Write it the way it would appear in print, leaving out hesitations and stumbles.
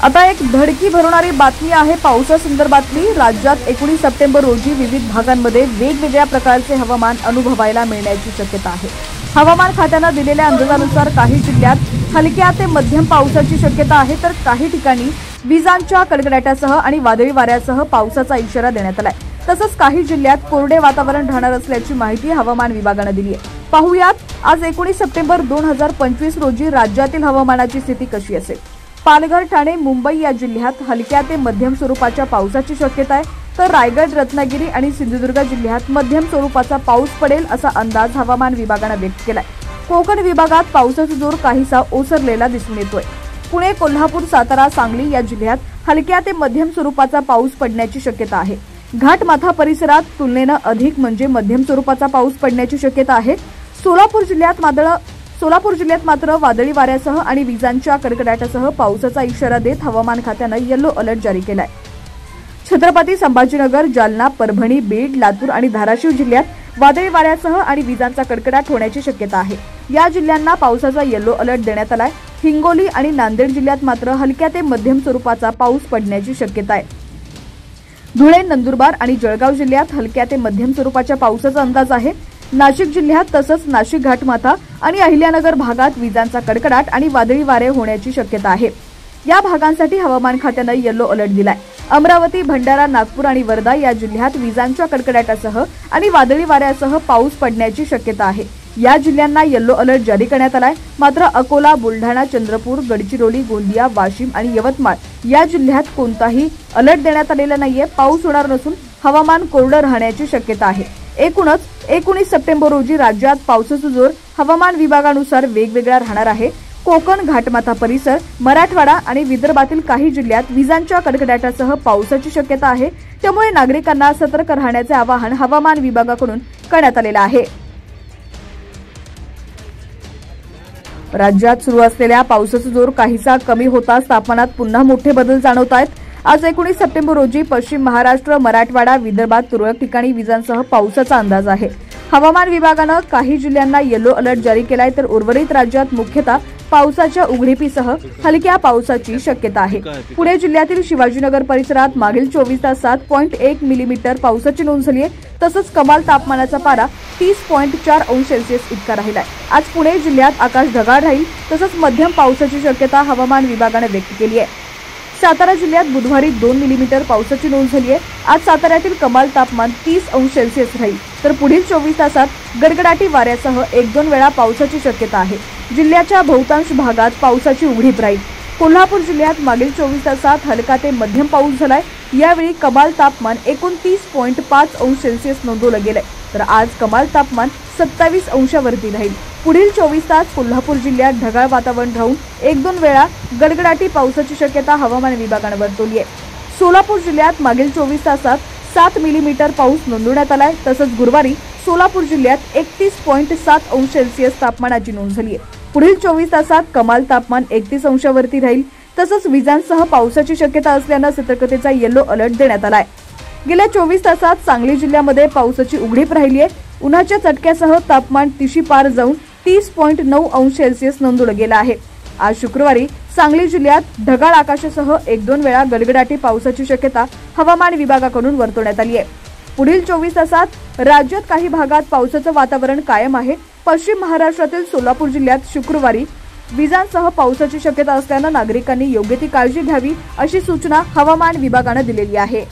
आता एक धडकी भरवणारी बातमी आहे पावसासंदर्भातली। राज्यात 19 सप्टेंबर रोजी विविध भागांमध्ये वेगवेगळ्या प्रकारचे हवामान अनुभवायला मिळण्याची शक्यता आहे। हवामान खात्याने दिलेल्या अंदाजानुसार काही जिल्ह्यात हलक्या ते मध्यम पावसाची शक्यता आहे, तर काही ठिकाणी विजांच्या कडकडाटासह आणि वादळी वाऱ्यासह पावसाचा इशारा देण्यात आलाय। तसंच काही जिल्ह्यात कोरडे वातावरण राहणार असल्याची माहिती हवामान विभागाने दिली आहे। पाहुयात आज 19 सप्टेंबर 2025 रोजी राज्यातील हवामानाची स्थिती कशी असेल। पालघर, ठाणे, मुंबई या जिल्ह्यात हलक्या ते मध्यम स्वरूपाच्या पावसाची शक्यता आहे, तर रायगड, रत्नागिरी आणि सिंधुदुर्ग जिल्ह्यात मध्यम स्वरूपाचा पाऊस पडेल असा अंदाज हवामान विभागाने व्यक्त केलाय। कोकण विभागात पावसाचा जोर काहीसा ओसरलेला दिसून येतोय। पुणे, कोल्हापूर, सातारा, सांगली या जिल्ह्यात हलक्या ते मध्यम स्वरूपाचा पाऊस पडण्याची शक्यता आहे। घाटमाथा परिसरात तुलनेने अधिक म्हणजे मध्यम स्वरूपाचा पाऊस पडण्याची शक्यता आहे। सोलापूर जिल्ह्यात मात्र वादळी वाऱ्यासह आणि विजांच्या कडकडाटासह पावसाचा इशारा देत हवामान खात्याने येलो अलर्ट जारी केलाय। छत्रपती संभाजीनगर, जालना, परभणी, बीड, लातूर आणि धाराशिव जिल्ह्यात वादळी वाऱ्यासह आणि विजांचा कडकडाट होण्याची शक्यता आहे। या जिल्ह्यांना पावसाचा येलो अलर्ट देण्यात आलाय। हिंगोली आणि नांदेड जिल्ह्यात मात्र हलक्या ते मध्यम स्वरूपाचा पाऊस पडण्याची शक्यता आहे। धुळे, नंदुरबार आणि जळगाव जिल्ह्यात हलक्या ते मध्यम स्वरूपाच्या पावसाचा अंदाज आहे। नाशिक जिल्ह्यात तसंच नाशिक, घाटमाथा आणि अहिल्यानगर भागात विजांचा कडकडाट आणि वादळी वारे होण्याची शक्यता आहे। या भागांसाठी हवामान खात्याने येलो अलर्ट दिलाय। अमरावती, भंडारा, नागपूर आणि वर्धा या जिल्ह्यात विजांच्या कडकडाटासह आणि वादळी वाऱ्यासह पाऊस पडण्याची शक्यता आहे। या जिल्ह्यांना येलो अलर्ट जारी करण्यात आलाय। मात्र अकोला, बुलढाणा, चंद्रपूर, गडचिरोली, गोंदिया, वाशिम आणि यवतमाळ या जिल्ह्यात कोणताही अलर्ट देण्यात आलेला नाहीये। पाऊस होणार नसून हवामान कोरडं राहण्याची शक्यता आहे। एकूणच 19 सप्टेंबर रोजी राज्यात पावसाचा जोर हवामान विभागानुसार वेगवेगळा राहणार आहे। कोकण, घाटमाथा परिसर, मराठवाडा आणि विदर्भातील काही जिल्ह्यात विजांच्या कडकडाटासह पावसाची शक्यता आहे। त्यामुळे नागरिकांना सतर्क राहण्याचे आवाहन हवामान विभागाकडून करण्यात आलेले आहे। राज्यात सुरू असलेल्या पावसाचा जोर काहीसा कमी होताच तापमानात पुन्हा मोठे बदल जाणवत आहेत। आज 19 सप्टेंबर रोजी पश्चिम महाराष्ट्र, मराठवाडा, विदर्भात तुरळक ठिकाणी विजांसह पावसाचा अंदाज आहे। हवामान विभागाने काही जिल्ह्यांना येलो अलर्ट जारी केलाय, तर उर्वरित राज्यात मुख्यतः पावसाच्या उघडीपीसह हलक्या पावसाची शक्यता आहे। पुणे जिल्ह्यातील शिवाजीनगर परिसरात मागील 24 तासात 0.1 मिलीमीटर पावसाची नोंद झाली आहे। तसंच कमाल तापमानाचा पारा 30.4 अंश सेल्सिअस इतका राहिलाय। आज पुणे जिल्ह्यात आकाश ढगाळ राहील, तसंच मध्यम पावसाची शक्यता हवामान विभागाने व्यक्त केली आहे। सातारा जिल्ह्यात बुधवारी 2 मिलीमीटर पावसाची नोंद झाली आहे। आज साताऱ्यातील कमाल तापमान 30 अंश सेल्सिअस राहील, तर पुढील 24 तासात गडगडाटी वाऱ्यासह 1-2 वेळा पावसाची शक्यता आहे। जिल्ह्याच्या बहुतांश भागात पावसाची उघडीप राहील। कोल्हापूर जिल्ह्यात मागील 24 तासात हलका ते मध्यम पाऊस झालाय। यावेळी कमाल तापमान 29.5 अंश सेल्सिअस नोंदवलं गेलंय, तर आज कमाल तापमान 27 अंशावरती राहील। पुढील 24 तास कोल्हापूर जिल्ह्यात ढगाळ वातावरण राहून 1-2 वेळा गडगडाटी पावसाची शक्यता हवामान विभागाने वर्तवली आहे। सोलापूर जिल्ह्यात मागील 24 तासात 7 मिलीमीटर पाऊस नोंदवण्यात आलाय। तसंच गुरुवारी सोलापूर जिल्ह्यात 31.7 अंश सेल्सिअस तापमानाची नोंद झाली आहे। पुढील 24 तासात कमाल तापमान 31 अंशावरती राहील। तसंच विजांसह पावसाची शक्यता असल्याने सतर्कतेचा येलो अलर्ट देण्यात आलाय। गेल्या 24 तासात सांगली जिल्ह्यामध्ये पावसाची उघडीप राहिली आहे। उन्हाच्या चटक्यासह तापमान 30 पार जाऊन 30.9 अंश सेल्सिअस नोंदवलं गेलं आहे। आज शुक्रवारी सांगली जिल्ह्यात ढगाळ आकाशासह 1-2 वेळा गडगडाटी पावसाची शक्यता हवामान विभागाकडून वर्तवण्यात आली आहे। पुढील 24 तासात राज्यात काही भागात पावसाचं वातावरण कायम आहे। पश्चिम महाराष्ट्रातील सोलापूर जिल्ह्यात शुक्रवारी विजांसह पावसाची शक्यता असल्याने नागरिकांनी योग्य ती काळजी घ्यावी अशी सूचना हवामान विभागाने दिलेली आहे।